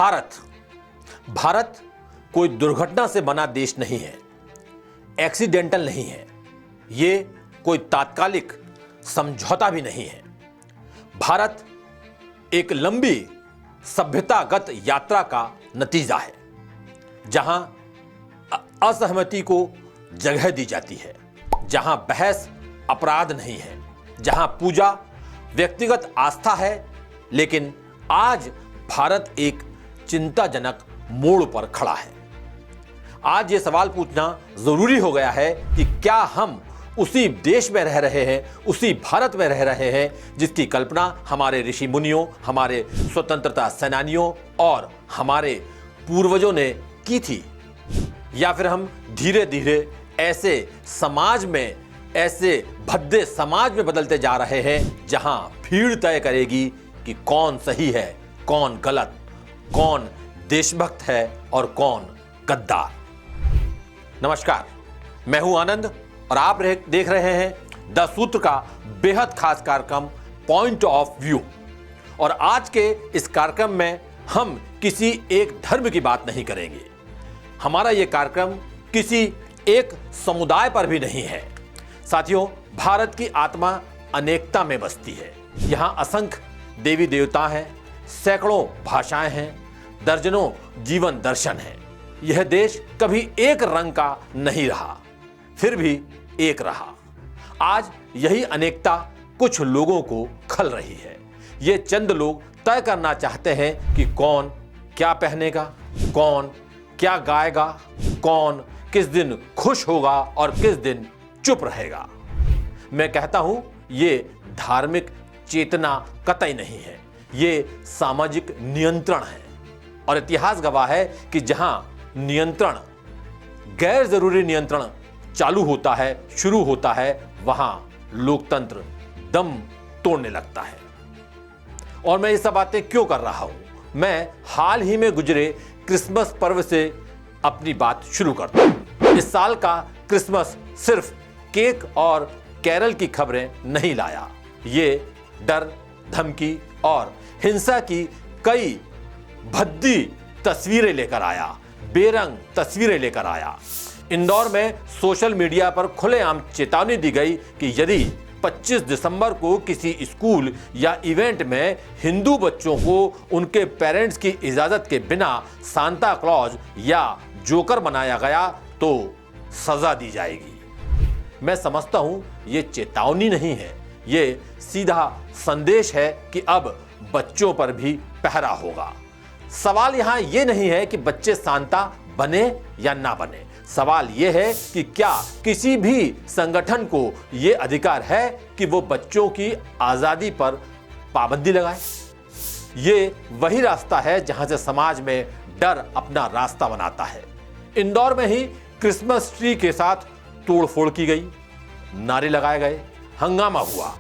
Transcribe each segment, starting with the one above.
भारत भारत कोई दुर्घटना से बना देश नहीं है, एक्सीडेंटल नहीं है, ये कोई तात्कालिक समझौता भी नहीं है। भारत एक लंबी सभ्यतागत यात्रा का नतीजा है, जहां असहमति को जगह दी जाती है, जहां बहस अपराध नहीं है, जहां पूजा व्यक्तिगत आस्था है। लेकिन आज भारत एक चिंताजनक मोड़ पर खड़ा है। आज ये सवाल पूछना जरूरी हो गया है कि क्या हम उसी देश में रह रहे हैं, उसी भारत में रह रहे हैं जिसकी कल्पना हमारे ऋषि मुनियों, हमारे स्वतंत्रता सेनानियों और हमारे पूर्वजों ने की थी, या फिर हम धीरे धीरे ऐसे समाज में, ऐसे भद्दे समाज में बदलते जा रहे हैं जहां भीड़ तय करेगी कि कौन सही है, कौन गलत, कौन देशभक्त है और कौन गद्दार। नमस्कार, मैं हूं आनंद और आप देख रहे हैं द सूत्र का बेहद खास कार्यक्रम पॉइंट ऑफ व्यू। और आज के इस कार्यक्रम में हम किसी एक धर्म की बात नहीं करेंगे। हमारा यह कार्यक्रम किसी एक समुदाय पर भी नहीं है। साथियों, भारत की आत्मा अनेकता में बसती है। यहाँ असंख्य देवी देवता हैं, सैकड़ों भाषाएं हैं, दर्जनों जीवन दर्शन हैं। यह देश कभी एक रंग का नहीं रहा, फिर भी एक रहा। आज यही अनेकता कुछ लोगों को खल रही है। ये चंद लोग तय करना चाहते हैं कि कौन क्या पहनेगा, कौन क्या गाएगा, कौन किस दिन खुश होगा और किस दिन चुप रहेगा। मैं कहता हूं ये धार्मिक चेतना कतई नहीं है, ये सामाजिक नियंत्रण है। और इतिहास गवाह है कि जहां नियंत्रण, गैर जरूरी नियंत्रण चालू होता है, शुरू होता है, वहां लोकतंत्र दम तोड़ने लगता है। और मैं ये सब बातें क्यों कर रहा हूं? मैं हाल ही में गुजरे क्रिसमस पर्व से अपनी बात शुरू करता हूं। इस साल का क्रिसमस सिर्फ केक और कैरल की खबरें नहीं लाया, ये डर, धमकी और हिंसा की कई भद्दी तस्वीरें लेकर आया, बेरंग तस्वीरें लेकर आया। इंदौर में सोशल मीडिया पर खुलेआम चेतावनी दी गई कि यदि 25 दिसंबर को किसी स्कूल या इवेंट में हिंदू बच्चों को उनके पेरेंट्स की इजाजत के बिना सांता क्लॉज या जोकर बनाया गया तो सजा दी जाएगी। मैं समझता हूं ये चेतावनी नहीं है, ये सीधा संदेश है कि अब बच्चों पर भी पहरा होगा। सवाल यहां यह नहीं है कि बच्चे सांता बने या ना बने। सवाल यह है कि क्या किसी भी संगठन को यह अधिकार है कि वो बच्चों की आजादी पर पाबंदी लगाए। ये वही रास्ता है जहां से समाज में डर अपना रास्ता बनाता है। इंदौर में ही क्रिसमस ट्री के साथ तोड़फोड़ की गई, नारे लगाए गए, हंगामा हुआ।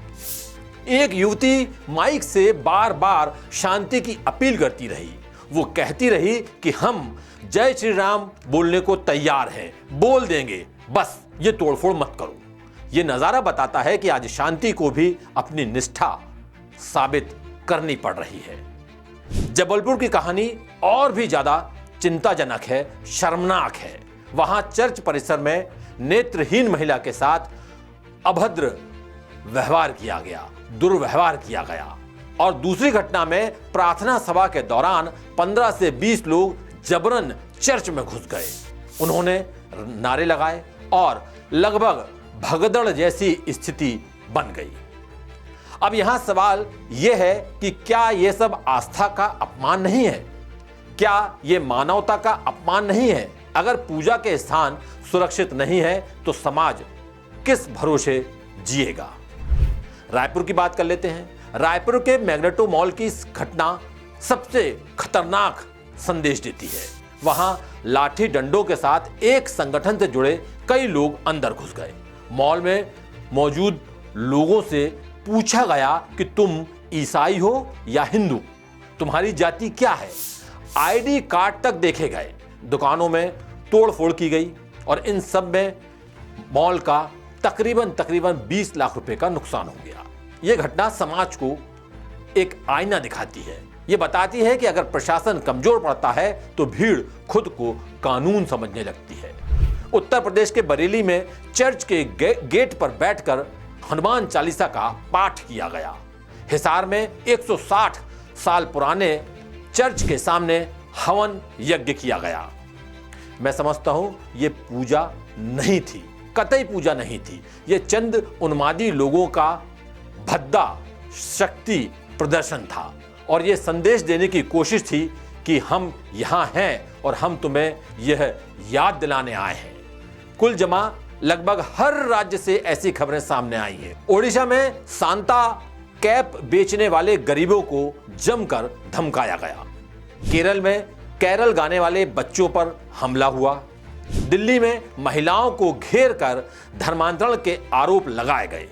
एक युवती माइक से बार बार शांति की अपील करती रही। वो कहती रही कि हम जय श्री राम बोलने को तैयार हैं, बोल देंगे, बस ये तोड़फोड़ मत करो। ये नजारा बताता है कि आज शांति को भी अपनी निष्ठा साबित करनी पड़ रही है। जबलपुर की कहानी और भी ज्यादा चिंताजनक है, शर्मनाक है। वहां चर्च परिसर में नेत्रहीन महिला के साथ अभद्र व्यवहार किया गया, दुर्व्यवहार किया गया। और दूसरी घटना में प्रार्थना सभा के दौरान 15 से 20 लोग जबरन चर्च में घुस गए। उन्होंने नारे लगाए और लगभग भगदड़ जैसी स्थिति बन गई। अब यहां सवाल यह है कि क्या यह सब आस्था का अपमान नहीं है? क्या यह मानवता का अपमान नहीं है? अगर पूजा के स्थान सुरक्षित नहीं है तो समाज किस भरोसे जिएगा? रायपुर की बात कर लेते हैं। रायपुर के मैग्नेटो मॉल की इस घटना सबसे खतरनाक संदेश देती है। वहां लाठी डंडों के साथ एक संगठन से जुड़े कई लोग अंदर घुस गए। मॉल में मौजूद लोगों से पूछा गया कि तुम ईसाई हो या हिंदू, तुम्हारी जाति क्या है। आईडी कार्ड तक देखे गए, दुकानों में तोड़फोड़ की गई और इन सब में मॉल का तकरीबन 20 लाख रुपए का नुकसान हो गया। यह घटना समाज को एक आईना दिखाती है। ये बताती है कि अगर प्रशासन कमजोर पड़ता है तो भीड़ खुद को कानून समझने लगती है। उत्तर प्रदेश के बरेली में चर्च के गेट पर बैठकर हनुमान चालीसा का पाठ किया गया। हिसार में 160 साल पुराने चर्च के सामने हवन यज्ञ किया गया। मैं समझता हूं ये पूजा नहीं थी, कतई पूजा नहीं थी। ये चंद उन्मादी लोगों का भद्दा शक्ति प्रदर्शन था और ये संदेश देने की कोशिश थी कि हम यहां हैं और हम तुम्हें यह याद दिलाने आए हैं। कुल जमा लगभग हर राज्य से ऐसी खबरें सामने आई हैं। ओडिशा में सांता कैप बेचने वाले गरीबों को जमकर धमकाया गया। केरल में कैरल गाने वाले बच्चों पर हमला हुआ। दिल्ली में महिलाओं को घेर कर धर्मांतरण के आरोप लगाए गए।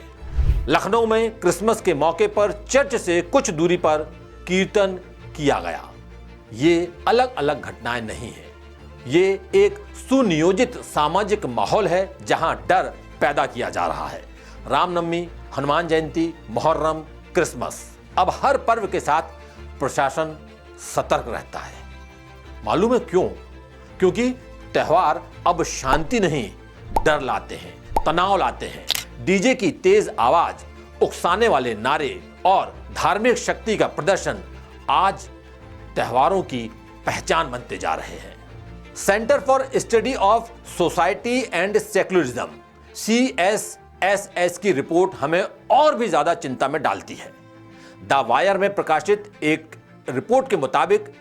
लखनऊ में क्रिसमस के मौके पर चर्च से कुछ दूरी पर कीर्तन किया गया। ये अलग अलग घटनाएं नहीं हैं। ये एक सुनियोजित सामाजिक माहौल है जहां डर पैदा किया जा रहा है। रामनवमी, हनुमान जयंती, मुहर्रम, क्रिसमस, अब हर पर्व के साथ प्रशासन सतर्क रहता है। मालूम है क्यों? क्योंकि त्योहार अब शांति नहीं, डर लाते हैं, तनाव लाते हैं। डीजे की तेज आवाज, उकसाने वाले नारे और धार्मिक शक्ति का प्रदर्शन आज त्योहारों की पहचान बनते जा रहे हैं। Centre for study of society and secularism CSSS की रिपोर्ट हमें और भी ज्यादा चिंता में डालती है। द वायर में प्रकाशित एक रिपोर्ट के मुताबिक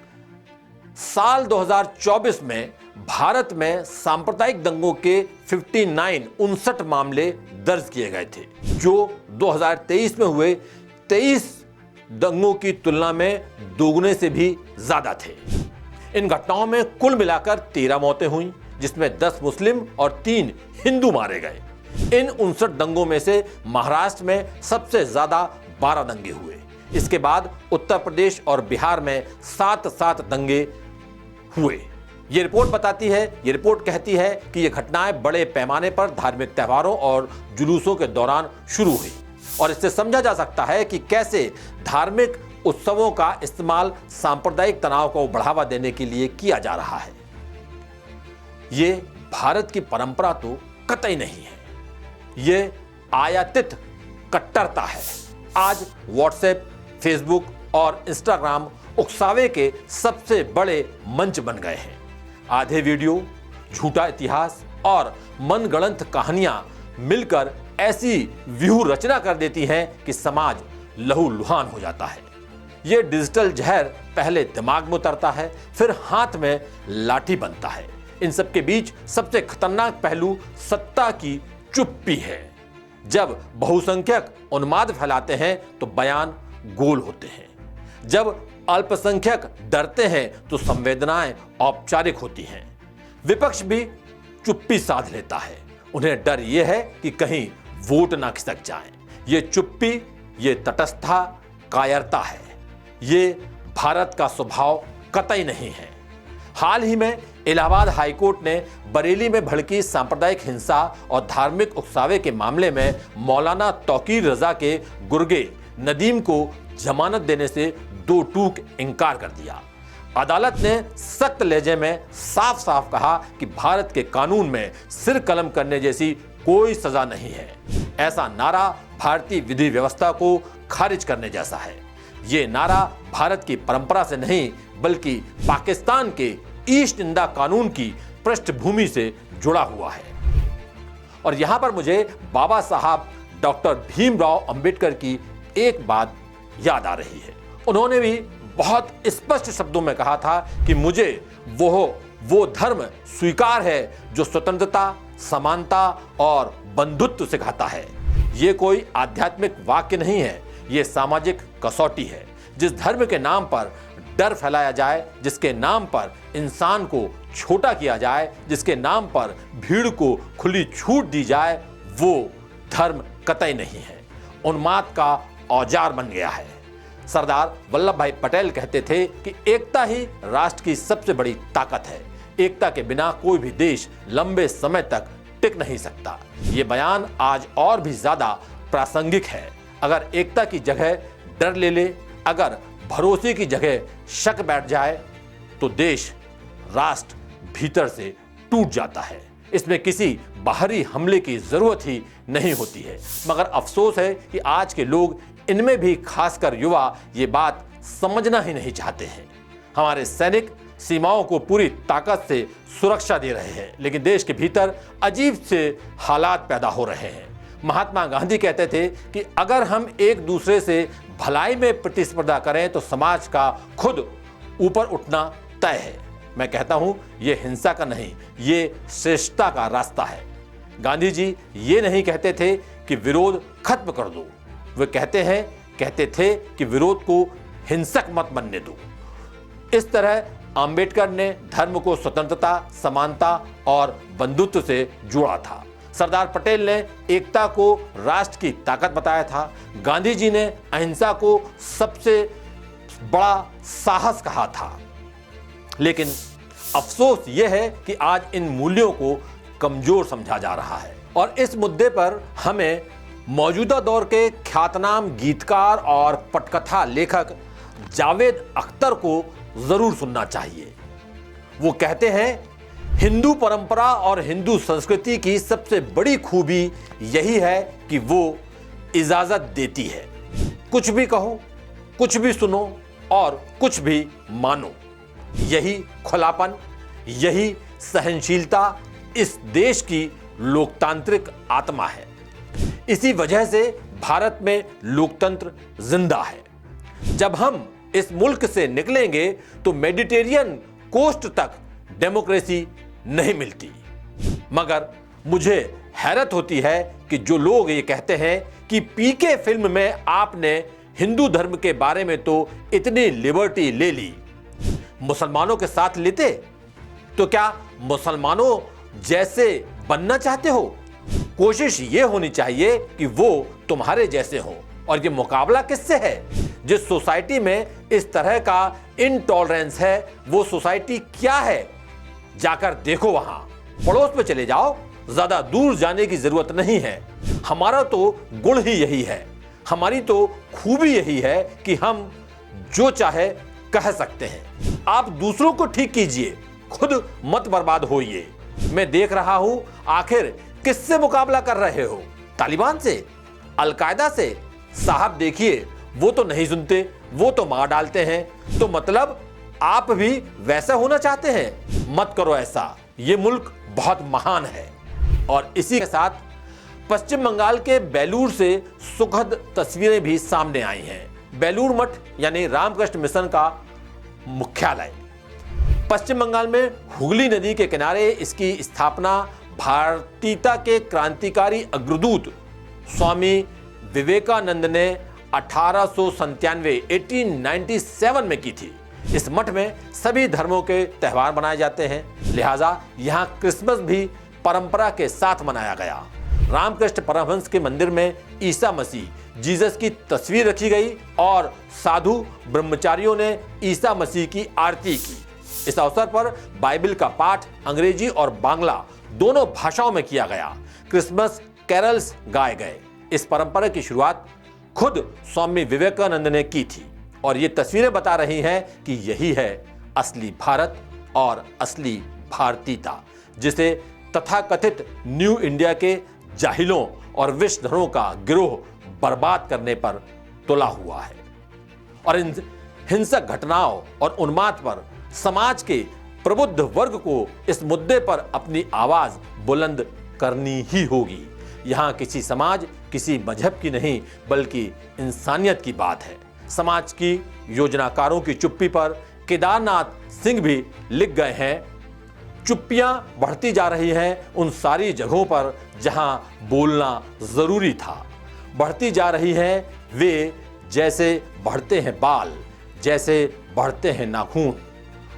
साल 2024 में भारत में सांप्रदायिक दंगों के 59 मामले दर्ज किए गए थे, जो 2023 में हुए 23 दंगों की तुलना में दोगुने से भी ज्यादा थे। इन घटनाओं में कुल मिलाकर 13 मौतें हुई, जिसमें 10 मुस्लिम और 3 हिंदू मारे गए। इन 59 दंगों में से महाराष्ट्र में सबसे ज्यादा 12 दंगे हुए। इसके बाद उत्तर प्रदेश और बिहार में 7 दंगे हुए। ये रिपोर्ट बताती है, ये रिपोर्ट कहती है कि ये घटनाएं बड़े पैमाने पर धार्मिक त्योहारों और जुलूसों के दौरान शुरू हुई और इससे समझा जा सकता है कि कैसे धार्मिक उत्सवों का इस्तेमाल सांप्रदायिक तनाव को बढ़ावा देने के लिए किया जा रहा है। ये भारत की परंपरा तो कतई नहीं है, ये आयातित कट्टरता है। आज व्हाट्सएप, फेसबुक और इंस्टाग्राम उकसावे के सबसे बड़े मंच बन गए हैं। आधे वीडियो, झूठा इतिहास और मनगढ़ंत कहानियां मिलकर ऐसी व्यूह रचना कर देती हैं कि समाज लहूलुहान हो जाता है। ये डिजिटल जहर पहले दिमाग में उतरता है, फिर हाथ में लाठी बनता है। इन सब के बीच सबसे खतरनाक पहलू सत्ता की चुप्पी है। जब बहुसंख्यक उन्माद फैलाते हैं तो बयान गोल होते हैं। जब अल्पसंख्यक डरते हैं तो संवेदनाएं औपचारिक होती हैं। विपक्ष भी चुप्पी साध लेता है। उन्हें डर यह है कि कहीं वोट ना खिसक जाए। ये चुप्पी, ये तटस्थता कायरता है। ये भारत का स्वभाव कतई नहीं है। हाल ही में इलाहाबाद हाईकोर्ट ने बरेली में भड़की सांप्रदायिक हिंसा और धार्मिक उकसावे के मामले में मौलाना तौकीर रजा के गुर्गे नदीम को जमानत देने से दो टूक इनकार कर दिया। अदालत ने सख्त लहजे में साफ साफ कहा कि भारत के कानून में सिर कलम करने जैसी कोई सजा नहीं है। ऐसा नारा भारतीय विधि व्यवस्था को खारिज करने जैसा है। ये नारा भारत की परंपरा से नहीं बल्कि पाकिस्तान के ईस्ट इंडिया कानून की पृष्ठभूमि से जुड़ा हुआ है। और यहां पर मुझे बाबा साहब डॉक्टर भीमराव अंबेडकर की एक बात याद आ रही है। उन्होंने भी बहुत स्पष्ट शब्दों में कहा था कि मुझे वो धर्म स्वीकार है जो स्वतंत्रता, समानता और बंधुत्व सिखाता है। ये कोई आध्यात्मिक वाक्य नहीं है, ये सामाजिक कसौटी है। जिस धर्म के नाम पर डर फैलाया जाए, जिसके नाम पर इंसान को छोटा किया जाए, जिसके नाम पर भीड़ को खुली छूट दी जाए, वो धर्म कतई नहीं है, उन्माद का औजार बन गया है। सरदार वल्लभ भाई पटेल कहते थे कि एकता ही राष्ट्र की सबसे बड़ी ताकत है। एकता के बिना कोई भी देश लंबे समय तक टिक नहीं सकता। ये बयान आज और भी ज्यादा प्रासंगिक है। अगर एकता की जगह डर ले ले, अगर भरोसे की जगह शक बैठ जाए तो देश, राष्ट्र भीतर से टूट जाता है। इसमें किसी बाहरी हमले की जरूरत ही नहीं होती है। मगर अफसोस है कि आज के लोग, इनमें भी खासकर युवा, ये बात समझना ही नहीं चाहते हैं। हमारे सैनिक सीमाओं को पूरी ताकत से सुरक्षा दे रहे हैं, लेकिन देश के भीतर अजीब से हालात पैदा हो रहे हैं। महात्मा गांधी कहते थे कि अगर हम एक दूसरे से भलाई में प्रतिस्पर्धा करें तो समाज का खुद ऊपर उठना तय है। मैं कहता हूं, यह हिंसा का नहीं, ये श्रेष्ठता का रास्ता है। गांधी जी ये नहीं कहते थे कि विरोध खत्म कर दो, वे कहते थे कि विरोध को हिंसक मत बनने दो। इस तरह अंबेडकर ने धर्म को स्वतंत्रता, समानता और बंधुत्व से जोड़ा था। सरदार पटेल ने एकता को राष्ट्र की ताकत बताया था। गांधी जी ने अहिंसा को सबसे बड़ा साहस कहा था। लेकिन अफसोस यह है कि आज इन मूल्यों को कमजोर समझा जा रहा है। और इस मुद्दे पर हमें मौजूदा दौर के ख्यातनाम गीतकार और पटकथा लेखक जावेद अख्तर को जरूर सुनना चाहिए। वो कहते हैं, हिंदू परंपरा और हिंदू संस्कृति की सबसे बड़ी खूबी यही है कि वो इजाजत देती है। कुछ भी कहो, कुछ भी सुनो और कुछ भी मानो। यही खुलापन, यही सहनशीलता इस देश की लोकतांत्रिक आत्मा है। इसी वजह से भारत में लोकतंत्र जिंदा है। जब हम इस मुल्क से निकलेंगे तो मेडिटेरियन कोस्ट तक डेमोक्रेसी नहीं मिलती। मगर मुझे हैरत होती है कि जो लोग ये कहते हैं कि पीके फिल्म में आपने हिंदू धर्म के बारे में तो इतनी लिबर्टी ले ली, मुसलमानों के साथ लेते तो क्या मुसलमानों जैसे बनना चाहते हो? कोशिश ये होनी चाहिए कि वो तुम्हारे जैसे हो। और ये मुकाबला किससे है? जिस सोसाइटी में इस तरह का इनटॉलरेंस है, वो सोसाइटी क्या है? जाकर देखो, वहां पड़ोस में चले जाओ, ज्यादा दूर जाने की जरूरत नहीं है। हमारा तो गुण ही यही है, हमारी तो खूबी यही है कि हम जो चाहे कह सकते हैं। आप दूसरों को ठीक कीजिए, खुद मत बर्बाद होइए। मैं देख रहा हूं, आखिर किससे मुकाबला कर रहे हो? तालिबान से? अलकायदा से? साहब देखिए, वो तो नहीं सुनते, वो तो मार डालते हैं। तो मतलब आप भी वैसा होना चाहते हैं? मत करो ऐसा। ये मुल्क बहुत महान है। और इसी के साथ पश्चिम बंगाल के बेलूर से सुखद तस्वीरें भी सामने आई हैं। बेलूर मठ यानी रामकृष्ण मिशन का मुख्यालय पश्चिम बंगाल में हुगली नदी के किनारे। इसकी स्थापना भारतीयता के क्रांतिकारी अग्रदूत स्वामी विवेकानंद ने 1897 में की थी। इस मठ में सभी धर्मों के त्यौहार मनाए जाते हैं, लिहाजा यहाँ क्रिसमस भी परंपरा के साथ मनाया गया। रामकृष्ण परमहंस के मंदिर में ईसा मसीह जीसस की तस्वीर रखी गई और साधु ब्रह्मचारियों ने ईसा मसीह की आरती की। इस अवसर पर बाइबल का पाठ अंग्रेजी और बांग्ला दोनों भाषाओं में किया गया। क्रिसमस कैरल्स गाए गए। इस परंपरा की शुरुआत खुद स्वामी विवेकानंद ने की थी और ये तस्वीरें बता रही हैं कि यही है असली भारत और असली भारतीयता, जिसे तथाकथित न्यू इंडिया के जाहिलों और विषधरों का गिरोह बर्बाद करने पर तुला हुआ है। और इन हिंसक घटनाओं और उन्माद पर समाज के प्रबुद्ध वर्ग को इस मुद्दे पर अपनी आवाज बुलंद करनी ही होगी। यहाँ किसी समाज, किसी मजहब की नहीं, बल्कि इंसानियत की बात है। समाज की योजनाकारों की चुप्पी पर केदारनाथ सिंह भी लिख गए हैं, चुप्पियां बढ़ती जा रही हैं उन सारी जगहों पर जहां बोलना जरूरी था। बढ़ती जा रही हैं वे जैसे बढ़ते हैं बाल, जैसे बढ़ते हैं नाखून,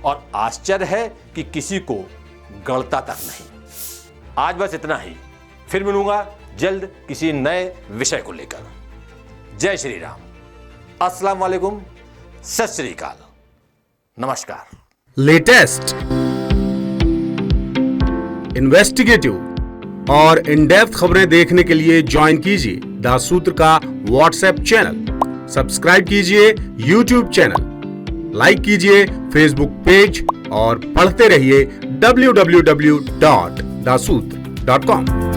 और आश्चर्य है कि किसी को गलता तक नहीं। आज बस इतना ही, फिर मिलूंगा जल्द किसी नए विषय को लेकर। जय श्री राम, अस्सलाम वालेकुम, सत श्री अकाल, नमस्कार। लेटेस्ट, इन्वेस्टिगेटिव और इन डेप्थ खबरें देखने के लिए ज्वाइन कीजिए द सूत्र का व्हाट्सएप चैनल। सब्सक्राइब कीजिए YouTube चैनल, लाइक कीजिए Facebook पेज और पढ़ते रहिए www.daसूत्र.com।